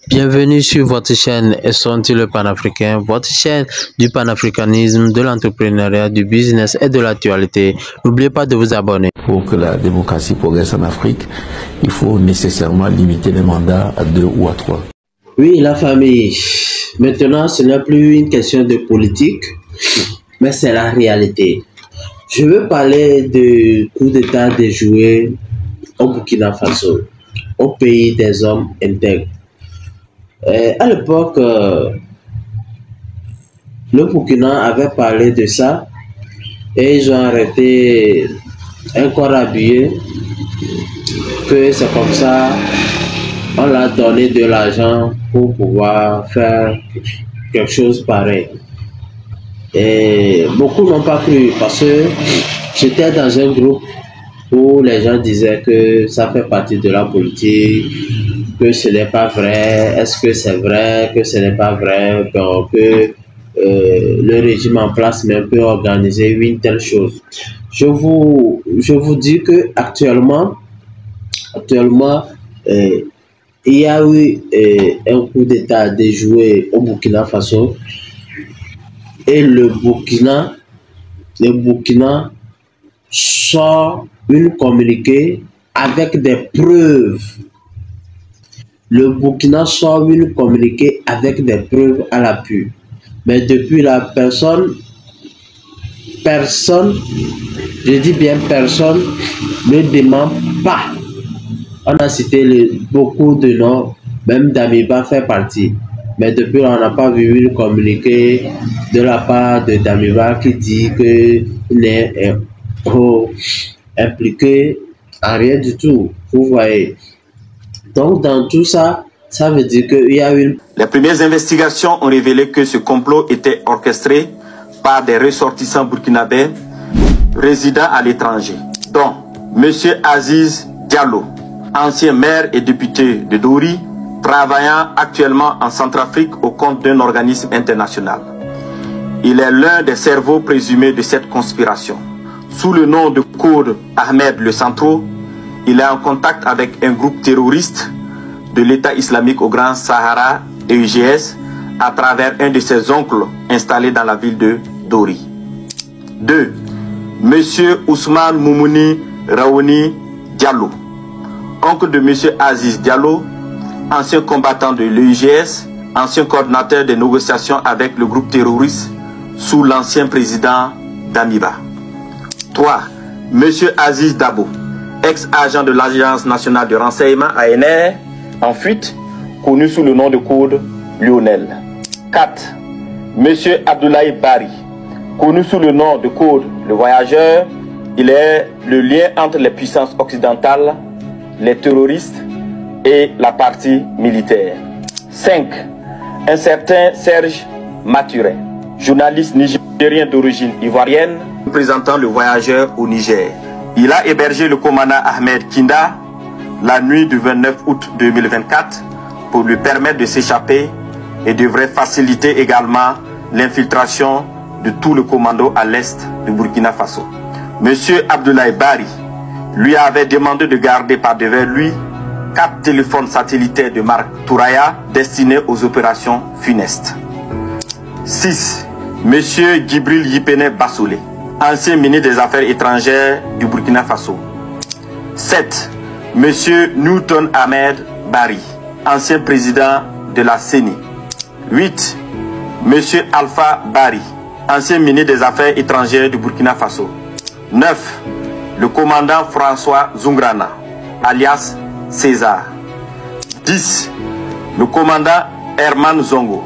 Bienvenue sur votre chaîne Esonti le panafricain, votre chaîne du panafricanisme, de l'entrepreneuriat, du business et de l'actualité. N'oubliez pas de vous abonner. Pour que la démocratie progresse en Afrique, il faut nécessairement limiter les mandats à 2 ou à 3. Oui, la famille. Maintenant, ce n'est plus une question de politique, mais c'est la réalité. Je veux parler du coup d'État déjoué au Burkina Faso, au pays des hommes intègres. À l'époque, le Burkina avait parlé de ça et ils ont arrêté un corps habillé que c'est comme ça, on l'a donné de l'argent pour pouvoir faire quelque chose pareil. Et beaucoup n'ont pas cru parce que j'étais dans un groupe où les gens disaient que ça fait partie de la politique, que ce n'est pas vrai, est-ce que c'est vrai, que ce n'est pas vrai, donc que le régime en place même peut organiser une telle chose. Je vous dis que actuellement il y a eu un coup d'État déjoué au Burkina Faso et le Burkina sort une communiqué avec des preuves. Le Burkina sort une communiqué avec des preuves à l'appui. Mais depuis la personne, je dis bien personne, ne demande pas. On a cité beaucoup de noms, même Damiba fait partie. Mais depuis là, on n'a pas vu une communiqué de la part de Damiba qui dit qu'il n'est impliqué à rien du tout. Vous voyez. Donc, dans tout ça, ça veut dire qu'il y a une... Les premières investigations ont révélé que ce complot était orchestré par des ressortissants burkinabés résidant à l'étranger, dont M. Aziz Diallo, ancien maire et député de Dori, travaillant actuellement en Centrafrique au compte d'un organisme international. Il est l'un des cerveaux présumés de cette conspiration. Sous le nom de code Ahmed Le Centro, il est en contact avec un groupe terroriste de l'État islamique au Grand Sahara et UGS à travers un de ses oncles installé dans la ville de Dori. 2. Monsieur Ousmane Moumouni Raouni Diallo, oncle de Monsieur Aziz Diallo, ancien combattant de l'UGS, ancien coordinateur des négociations avec le groupe terroriste sous l'ancien président Damiba. 3. Monsieur Aziz Dabo, ex-agent de l'Agence nationale de renseignement ANR, en fuite, connu sous le nom de code Lionel. 4. Monsieur Abdoulaye Bari, connu sous le nom de code Le Voyageur, il est le lien entre les puissances occidentales, les terroristes et la partie militaire. 5. Un certain Serge Maturin, journaliste nigérien d'origine ivoirienne, représentant Le Voyageur au Niger. Il a hébergé le commandant Ahmed Kinda la nuit du 29 août 2024 pour lui permettre de s'échapper et devrait faciliter également l'infiltration de tout le commando à l'est du Burkina Faso. Monsieur Abdoulaye Bari lui avait demandé de garder par devers lui 4 téléphones satellitaires de marque Touraya destinés aux opérations funestes. 6. Monsieur Djibril Yipene Bassolé, ancien ministre des Affaires étrangères du Burkina Faso. 7. Monsieur Newton Ahmed Bari, ancien président de la CENI. 8. Monsieur Alpha Bari, ancien ministre des Affaires étrangères du Burkina Faso. 9. Le commandant François Zungrana, alias César. 10. Le commandant Herman Zongo,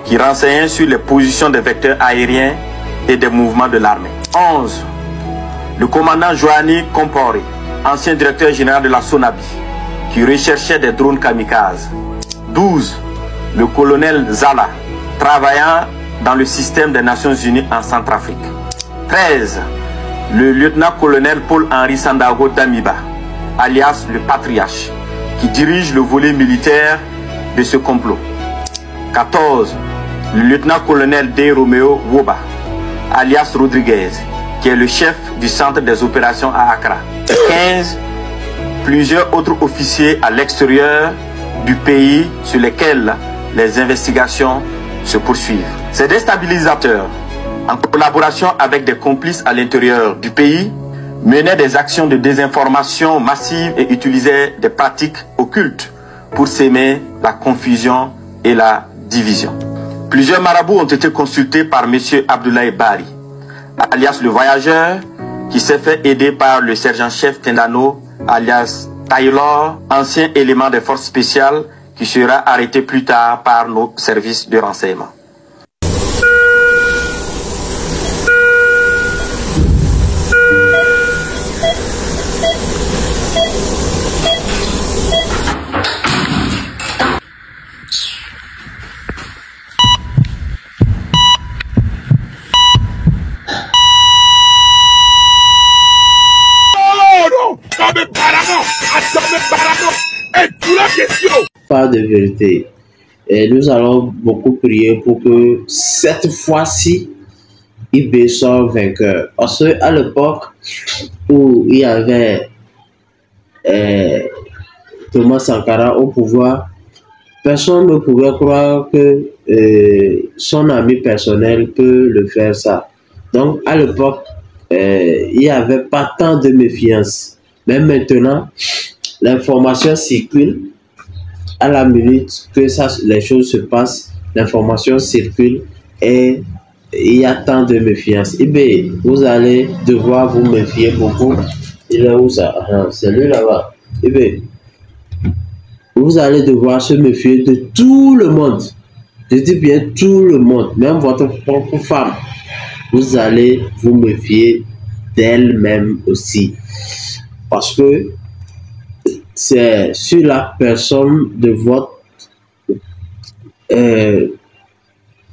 qui renseignait sur les positions des vecteurs aériens et des mouvements de l'armée. 11. Le commandant Joani Kompori, ancien directeur général de la Sonabi, qui recherchait des drones kamikazes. 12. Le colonel Zala, travaillant dans le système des Nations Unies en Centrafrique. 13. Le lieutenant-colonel Paul-Henri Sandago Damiba, alias le Patriarche, qui dirige le volet militaire de ce complot. 14. Le lieutenant-colonel D. Romeo Woba, alias Rodriguez, qui est le chef du centre des opérations à Accra. 15. Plusieurs autres officiers à l'extérieur du pays sur lesquels les investigations se poursuivent. Ces déstabilisateurs, en collaboration avec des complices à l'intérieur du pays, menaient des actions de désinformation massive et utilisaient des pratiques occultes pour s'aimer la confusion et la division. Plusieurs marabouts ont été consultés par M. Abdoulaye Bari, alias le voyageur, qui s'est fait aider par le sergent-chef Tendano, alias Taylor, ancien élément des forces spéciales, qui sera arrêté plus tard par nos services de renseignement. Pas de vérité. Et nous allons beaucoup prier pour que cette fois-ci, IB soit vainqueur. Parce qu'à l'époque où il y avait Thomas Sankara au pouvoir, personne ne pouvait croire que son ami personnel peut le faire ça. Donc à l'époque, il n'y avait pas tant de méfiance. Mais maintenant, l'information circule. À la minute que les choses se passent, l'information circule et il y a tant de méfiance. IB, vous allez devoir vous méfier beaucoup. Il est où ça? C'est lui là-bas. IB, vous allez devoir se méfier de tout le monde. Je dis bien tout le monde, même votre propre femme. Vous allez vous méfier d'elle-même aussi. Parce que c'est sur la personne de votre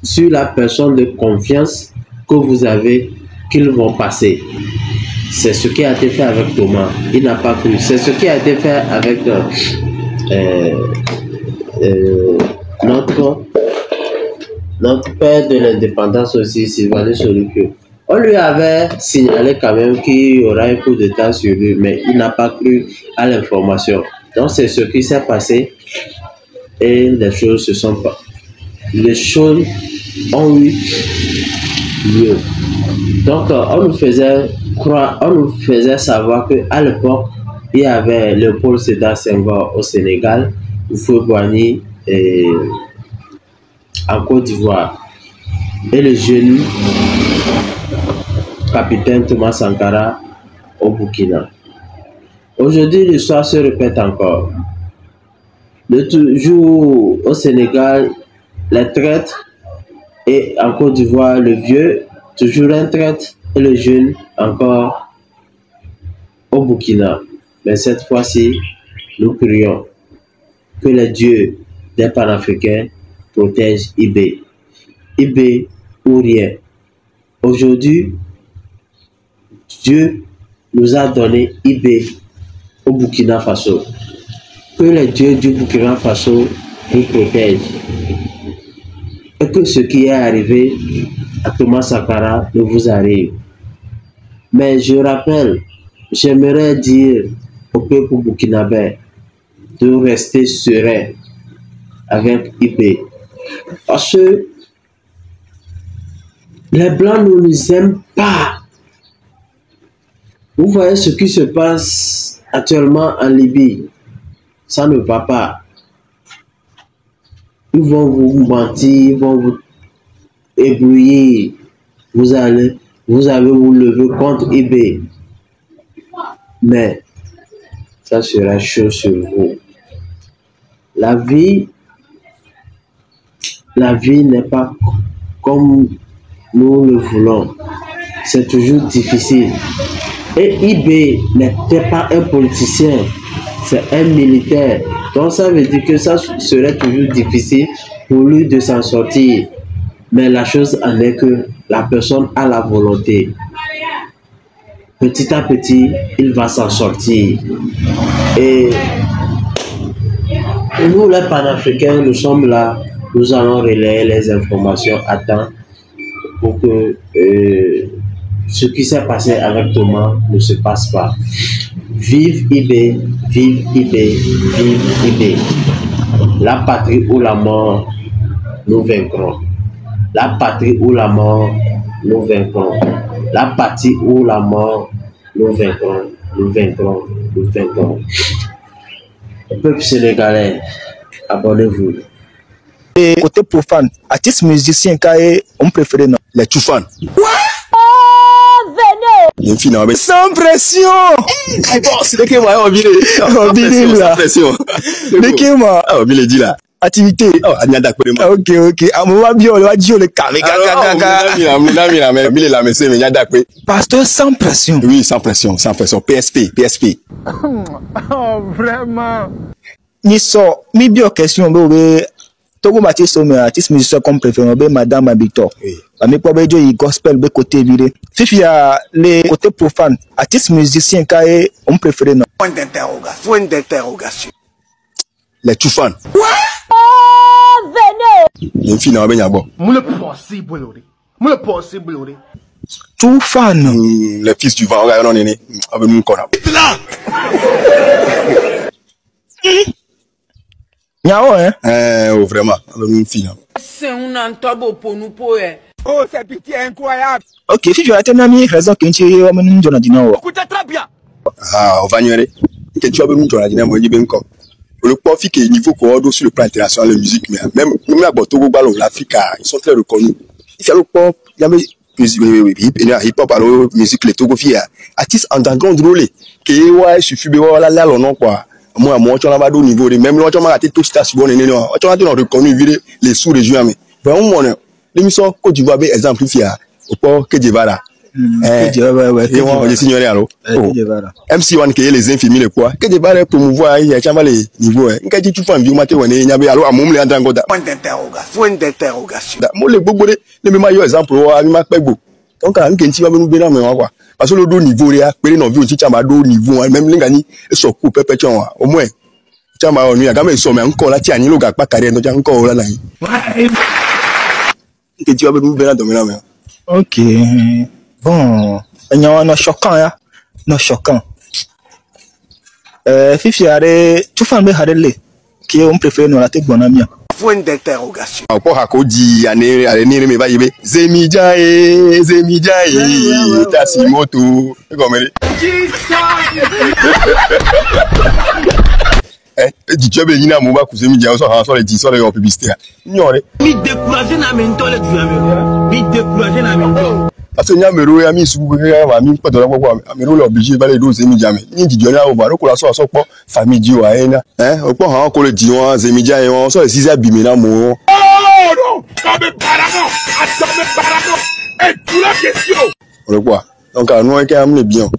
sur la personne de confiance que vous avez qu'ils vont passer. C'est ce qui a été fait avec Thomas. Il n'a pas cru. C'est ce qui a été fait avec notre père de l'indépendance aussi, Sylvain Solukio. On lui avait signalé quand même qu'il y aura un coup de temps sur lui, mais il n'a pas cru à l'information. Donc c'est ce qui s'est passé et les choses se sont pas. Les choses ont eu lieu. Donc on nous faisait croire, on nous faisait savoir que à l'époque il y avait Léopold Sédar Senghor au Sénégal, Houphouët-Boigny en Côte d'Ivoire et le jeune capitaine Thomas Sankara au Burkina. Aujourd'hui, l'histoire se répète encore. Toujours au Sénégal, les traîtres, et en Côte d'Ivoire, le vieux, toujours un traître, et le jeune, encore au Burkina. Mais cette fois-ci, nous prions que les dieux des Panafricains protègent IB. IB ou rien. Aujourd'hui, Dieu nous a donné IB au Burkina Faso. Que les dieux du Burkina Faso nous protègent. Et que ce qui est arrivé à Thomas Sankara ne vous arrive. Mais je rappelle, j'aimerais dire au peuple burkinabé de rester serein avec IB. Parce que les Blancs ne nous aiment pas. Vous voyez ce qui se passe actuellement en Libye. Ça ne va pas. Ils vont vous mentir, ils vont vous éblouir. Vous allez vous lever contre IB. Mais ça sera chaud sur vous. La vie n'est pas comme nous le voulons. C'est toujours difficile. Et IB n'était pas un politicien, c'est un militaire. Donc ça veut dire que ça serait toujours difficile pour lui de s'en sortir. Mais la chose en est que la personne a la volonté. Petit à petit, il va s'en sortir. Et nous, les Panafricains, nous sommes là. Nous allons relayer les informations à temps pour que ce qui s'est passé avec Thomas ne se passe pas. Vive IB, vive IB, vive IB. La patrie ou la mort, nous vaincrons. La patrie ou la mort, nous vaincrons. La patrie ou la mort, nous vaincrons. Nous vaincrons. Nous vaincrons. Le peuple sénégalais, abonnez-vous. Et côté profane, artistes musiciens, on préfère non. Les Tchoufan. Les filles, sans pression. C'est que moi, on vient là. Sans pression. De qui moi? Ah, on vient dit là. Activité. Oh, on y a d'accord. Ok, ok. À moi, bien, on va dire le carré. Pasteur sans pression. Oui, sans pression, sans pression. PSP, PSP. Oh, vraiment. Ni so, mi bien question, bébé. Togo Baptiste, mais artiste musicien comme préféré, Madame Abito. Mais pour dire il gospel, be côté viré. Si il y a les côtés profanes, artiste musicien, on préfère non. Point d'interrogation. Les Tchoufan. Les filles, on va bon. Le possible. Tout fan. Les fils du vent, on est né. Avec nous, qu'on a. Nyao, hein? Oh, vraiment. Avec nous, filles. C'est un entabo pour nous pour Oh, c'est pitié incroyable. Ok, si tu as un ami, raison que tu es un Jonathan. Écoutez très bien. Ah, on va y aller. Que tu as besoin de Jonathan, moi, je vais encore. Le profit qui est niveau qu'on sur le plan international de musique, mais même la Togo Ballon, l'Afrique, ils sont très reconnus. Il y a le pop, il y a hip-hop, alors musique, les Togo filles, artistes underground roulés, qui ouais, suffit de voir la non quoi. Moi, tu as un niveau, même là, tu as raté tout ça, tu as reconnu les sous-régions, mais vraiment, l'émission Côte d'Ivoire, exemple, au port que d'Ivoire. Je signerai alors. MC1 qui est les infirmiers, le quoi. Que d'Ivoire promouvoir, il y a les niveaux. Quand tu fais un vieux matin, on est alors à mon point d'interrogation. Moi, les bobos, les meilleurs exemples, à mi Macbego. Donc, à un qui va nous bien, mais quoi. Parce que le dos niveau, il y a pris nos vieux, tu as dos niveau, même les gagnés, ils sont coupés, au moins. Tu as on y a quand même somme encore là, tu as ni le gars pas carré, donc encore là. Que tu vas nous bien dans mes mains. Ok. Bon. Il y a un choquant, hein? Non, choquant. Fifi, tu fais un peu harélé. Qui est on préfère nous la tête bonne amie. Point d'interrogation. Pour Hakodi, année, mais va y aller. Zemijae, Tasimoto. Comment dis-tu bien Nina Mouba que Zemijae soit les 10 soirs de publicité. Non, mi décourager na mento le mi décourager na mento. Parce que Nyamero a mis sous mi pas de la quoi Amero l'obligé va les 12 Zemijae. Ni di Diona au baro ko la so pas famille Dio aena au point han ko le Dio Zemijae on so les 6 abimena mo. Non, comme parano, et tout la question. On quoi. Donc nous on est bien.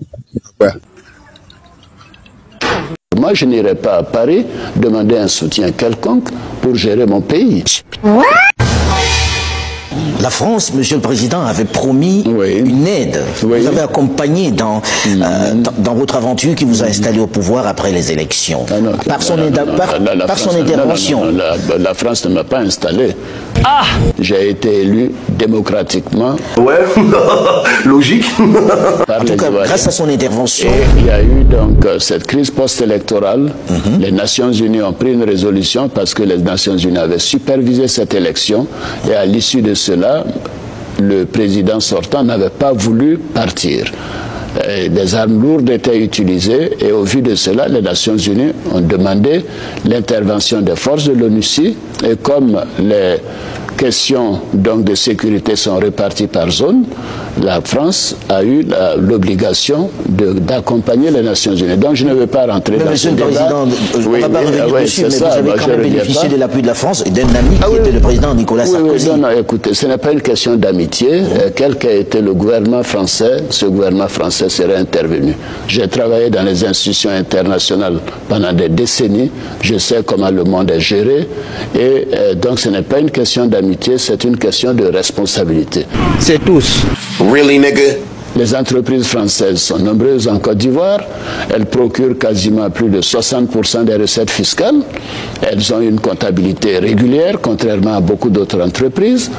Après. Moi, je n'irai pas à Paris demander un soutien quelconque pour gérer mon pays. La France, Monsieur le Président, avait promis une aide. Oui. Vous avez accompagné dans votre aventure qui vous a installé au pouvoir après les élections. Par son intervention. La France ne m'a pas installé. Ah! J'ai été élu démocratiquement. Ouais, logique. En tout cas, grâce à son intervention. Et il y a eu donc cette crise post-électorale. Les Nations Unies ont pris une résolution parce que les Nations Unies avaient supervisé cette élection. Et à l'issue de cela, le président sortant n'avait pas voulu partir. Et des armes lourdes étaient utilisées et au vu de cela, les Nations Unies ont demandé l'intervention des forces de l'ONUCI et comme les questions donc, de sécurité sont réparties par zone, la France a eu l'obligation d'accompagner les Nations Unies. Donc je ne vais pas rentrer dans ce débat. Monsieur le Président, on ne va pas revenir dessus, mais vous avez quand même bénéficié de l'appui de la France et d'un ami qui était le président Nicolas Sarkozy. Non, écoutez, ce n'est pas une question d'amitié. Quel qu'a été le gouvernement français, ce gouvernement français serait intervenu. J'ai travaillé dans les institutions internationales pendant des décennies. Je sais comment le monde est géré. Et donc ce n'est pas une question d'amitié, c'est une question de responsabilité. C'est tous. Really, nigga? Les entreprises françaises sont nombreuses en Côte d'Ivoire. Elles procurent quasiment plus de 60% des recettes fiscales. Elles ont une comptabilité régulière, contrairement à beaucoup d'autres entreprises.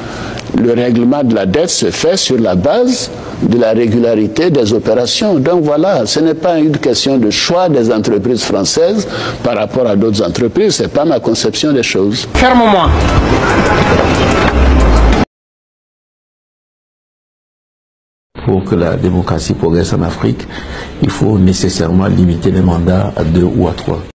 le règlement de la dette se fait sur la base de la régularité des opérations. Donc voilà, ce n'est pas une question de choix des entreprises françaises par rapport à d'autres entreprises, ce n'est pas ma conception des choses. Ferme-moi. Pour que la démocratie progresse en Afrique, il faut nécessairement limiter les mandats à 2 ou à 3.